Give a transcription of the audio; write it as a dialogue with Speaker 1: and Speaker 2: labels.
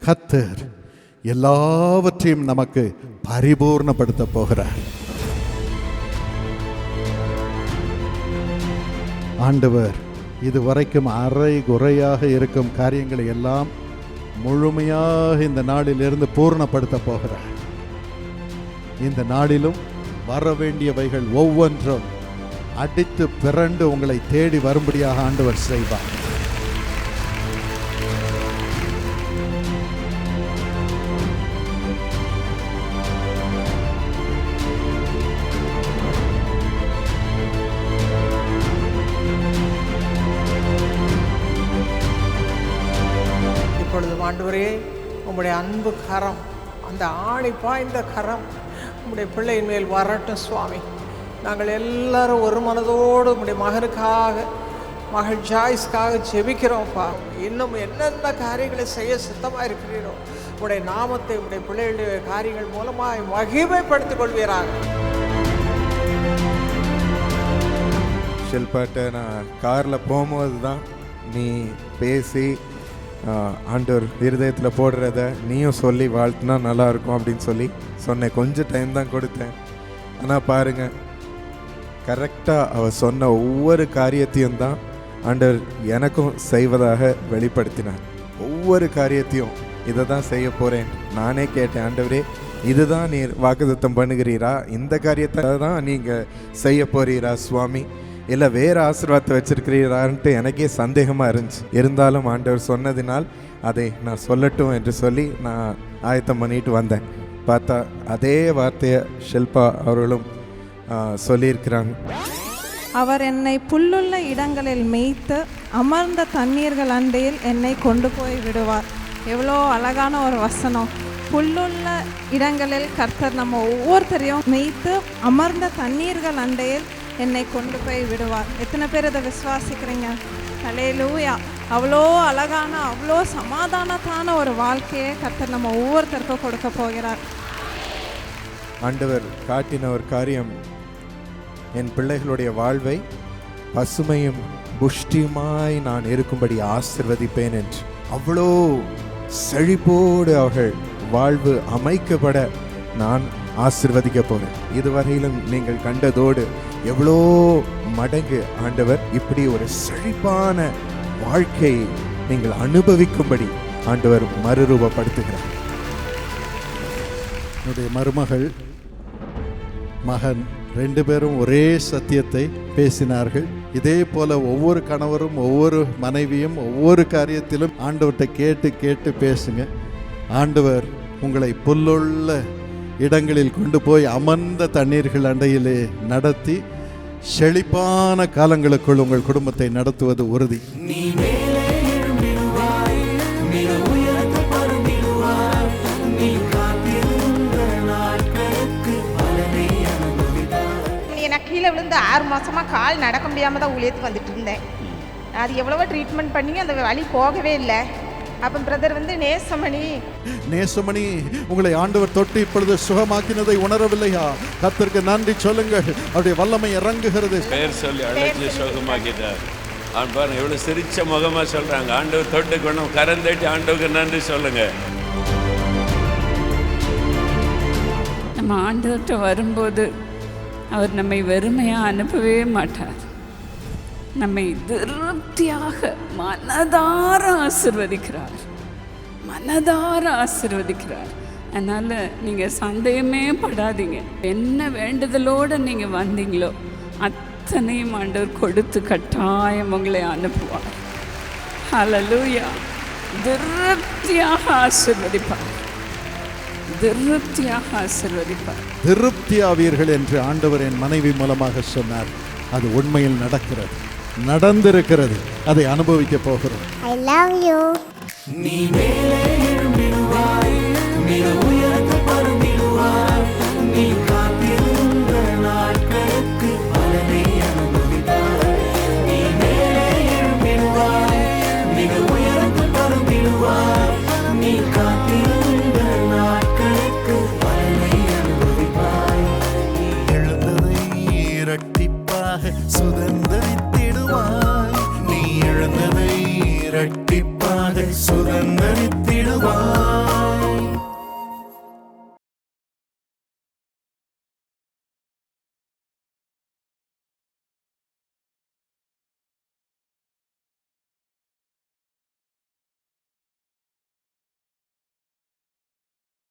Speaker 1: கர்த்தர் எல்லாவற்றையும் நமக்கு பரிபூர்ணப்படுத்த போகிறார். ஆண்டவர் இதுவரைக்கும் அரை குறையாக இருக்கும் காரியங்களை எல்லாம் முழுமையாக இந்த நாளிலிருந்து பூர்ணப்படுத்த போகிறார். இந்த நாளிலும் வர வேண்டியவைகள் ஒவ்வொன்றும் அடித்து பிறண்டு உங்களை தேடி வரும்படியாக ஆண்டவர் செய்வார்.
Speaker 2: ஆண்டவரே, உம்முடைய அன்பு கரம், அந்த ஆணி பாய்ந்த கரம் உம்முடைய பிள்ளையின் மேல் வரட்டும் சுவாமி. நாங்கள் எல்லாரும் ஒரு மனதோடு உம்முடைய மகனுக்காக, மகள் ஜாய்ஸ்க்காக ஜெபிக்கிறோம்ப்பா. இன்னும் என்னென்ன காரியங்களை செய்ய சித்தமாக இருக்கிறீரோ உம்முடைய நாமத்தை உம்முடைய பிள்ளைகளுடைய காரியங்கள் மூலமாக மகிமைப்படுத்திக் கொள்வீராக.
Speaker 3: ஷில்பாட்ட நான் காரில் போகும்போது தான் நீ பேசி ஆண்டவர் இருதயத்தில் போடுறத நீயும் சொல்லி வாழ்த்துனா நல்லாயிருக்கும் அப்படின்னு சொல்லி சொன்னேன். கொஞ்சம் டைம் தான் கொடுத்தேன். ஆனால் பாருங்கள், கரெக்டாக அவள் சொன்ன ஒவ்வொரு காரியத்தையும் தான் ஆண்டவர் எனக்கும் செய்வதாக வெளிப்படுத்தினார். ஒவ்வொரு காரியத்தையும் இதை தான் செய்ய போகிறேன். நானே கேட்டேன், ஆண்டவரே இதுதான் நீர் வாக்குத்தத்தம் பண்ணுகிறீரா? இந்த காரியத்தை தான் நீங்கள் செய்ய போகிறீரா சுவாமி, இல்லை வேறு ஆசீர்வாதத்தை வச்சிருக்கிறீரான்ட்டு எனக்கே சந்தேகமாக இருந்துச்சு. இருந்தாலும் ஆண்டவர் சொன்னதினால் அதை நான் சொல்லட்டும் என்று சொல்லி நான் ஆயத்தம் பண்ணிட்டு வந்தேன். பார்த்தா அதே வார்த்தையை ஷில்பா அவர்களும் சொல்லியிருக்கிறாங்க.
Speaker 4: அவர் என்னை புல்லுள்ள இடங்களில் மேய்த்து அமர்ந்த தண்ணீர்கள் அண்டையில் என்னை கொண்டு போய் விடுவார். எவ்வளோ அழகான ஒரு வசனம். புல்லுள்ள இடங்களில் கர்த்தர் நம்ம ஒவ்வொருத்தரையும் மேய்த்து அமர்ந்த தண்ணீர்கள் அண்டையில் என்னை கொண்டு போய் விடுவார். எத்தனை பேர் இதை விசுவாசிக்கிறீங்க? ஹல்லேலூயா. அவ்வளோ அழகான, அவ்வளோ சமாதானத்தான ஒரு வாழ்க்கையை கர்த்தர் நம்ம ஒவ்வொருத்தருக்கும் கொடுக்க போகிறார்.
Speaker 3: ஆண்டவர் காட்டின ஒரு காரியம், என் பிள்ளைகளுடைய வாழ்வை பசுமையும் புஷ்டியுமாய் நான் இருக்கும்படி ஆசிர்வதிப்பேன் என்று. அவ்வளோ செழிப்போடு அவர்கள் வாழ்வு அமைக்கப்பட நான் ஆசிர்வதிக்க போகிறேன். இதுவரையிலும் நீங்கள் கண்டதோடு எவ்வளோ மடங்கு ஆண்டவர் இப்படி ஒரு செழிப்பான வாழ்க்கையை நீங்கள் அனுபவிக்கும்படி ஆண்டவர் மறுரூபப்படுத்துகிறார்.
Speaker 1: என்னுடைய மருமகள் மகன் 2 பேரும் ஒரே சத்தியத்தை பேசினார்கள். இதே போல ஒவ்வொரு கணவரும் ஒவ்வொரு மனைவியும் ஒவ்வொரு காரியத்திலும் ஆண்டவர்கிட்ட கேட்டு கேட்டு பேசுங்க. ஆண்டவர் உங்களை புல்லுள்ள இடங்களில் கொண்டு போய் அமர்ந்த தண்ணீர்கள் அண்டையிலே நடத்தி செழிப்பான காலங்களுக்குள் உங்கள் குடும்பத்தை நடத்துவது உறுதி.
Speaker 5: நான் கீழே விழுந்து 6 மாசமா கால் நடக்க முடியாம தான் ஊழியத்துக்கு வந்துட்டு இருந்தேன். அது எவ்வளவோ ட்ரீட்மெண்ட் பண்ணி அந்த வலி போகவே இல்லை. அப்போ பிரதர் வந்து நேசமணி உங்களை ஆண்டவர் தொட்டு இப்பொழுது சுகமாக்கினதை உணரவில்லையா? கர்த்தருக்கு நன்றி சொல்லுங்கள். அவருடைய வல்லமை இறங்குகிறது.
Speaker 6: பெயர் சொல்லி அழைச்சி சுகமாக்கிட்டார். பாருங்க எவ்வளவு சிரிச்ச முகமா சொல்றாங்க. ஆண்டவர் தொட்டு கொண்டு கரந்தட்டி ஆண்டவருக்கு நன்றி சொல்லுங்க.
Speaker 7: நம்ம ஆண்டவர்கிட்ட வரும்போது அவர் நம்மை வெறுமையாக அனுப்பவே மாட்டார். நம்மை திருப்தியாக மனதார ஆசீர்வதிக்கிறார், மனதார ஆசீர்வதிக்கிறார். அதனால் நீங்கள் சந்தேகமே படாதீங்க. என்ன வேண்டுதலோடு நீங்கள் வந்தீங்களோ அத்தனையும் ஆண்டவர் கொடுத்து கட்டாயம் உங்களை அனுப்புவார். ஹல்லேலூயா. திருப்தியாக ஆசீர்வதிப்பார், திருப்தியாக ஆசீர்வதிப்பார்.
Speaker 1: திருப்தியாவீர்கள் என்று ஆண்டவர் என் மனைவி மூலமாக சொன்னார். அது உண்மையில் நடக்கிறது, நடந்திருக்கிறது. அதை அனுபவிக்க போகிறோம்.
Speaker 8: I love you.